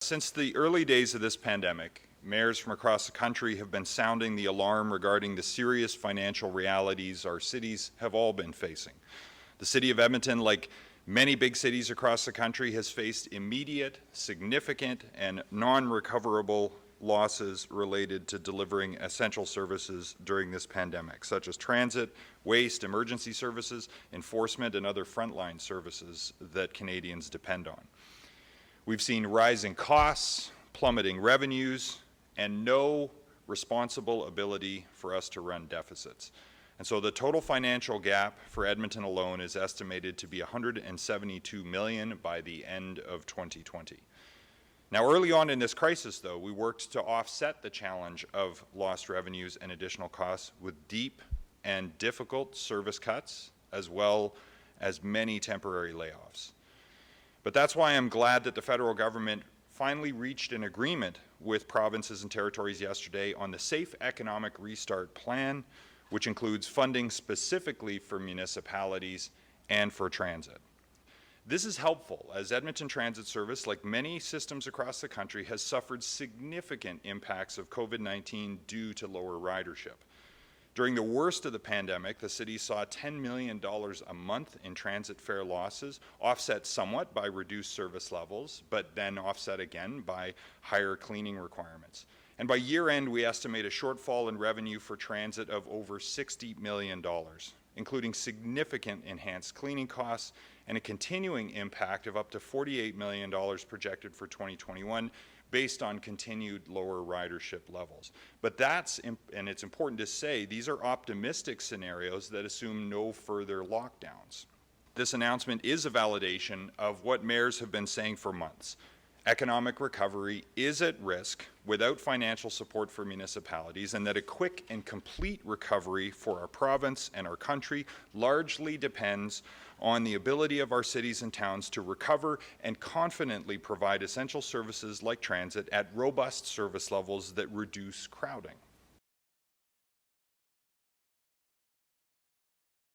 Since the early days of this pandemic, mayors from across the country have been sounding the alarm regarding the serious financial realities our cities have all been facing. The City of Edmonton, like many big cities across the country, has faced immediate, significant, and non-recoverable losses related to delivering essential services during this pandemic, such as transit, waste, emergency services, enforcement, and other frontline services that Canadians depend on. We've seen rising costs, plummeting revenues, and no responsible ability for us to run deficits. And so the total financial gap for Edmonton alone is estimated to be $172 million by the end of 2020. Now, early on in this crisis, though, we worked to offset the challenge of lost revenues and additional costs with deep and difficult service cuts, as well as many temporary layoffs. But that's why I'm glad that the federal government finally reached an agreement with provinces and territories yesterday on the Safe Economic Restart Plan, which includes funding specifically for municipalities and for transit. This is helpful as Edmonton Transit Service, like many systems across the country, has suffered significant impacts of COVID-19 due to lower ridership. During the worst of the pandemic, the city saw $10 million a month in transit fare losses, offset somewhat by reduced service levels, but then offset again by higher cleaning requirements. And by year end, we estimate a shortfall in revenue for transit of over $60 million, including significant enhanced cleaning costs and a continuing impact of up to $48 million projected for 2021 based on continued lower ridership levels. But and it's important to say, these are optimistic scenarios that assume no further lockdowns. This announcement is a validation of what mayors have been saying for months. Economic recovery is at risk without financial support for municipalities, and that a quick and complete recovery for our province and our country largely depends on the ability of our cities and towns to recover and confidently provide essential services like transit at robust service levels that reduce crowding.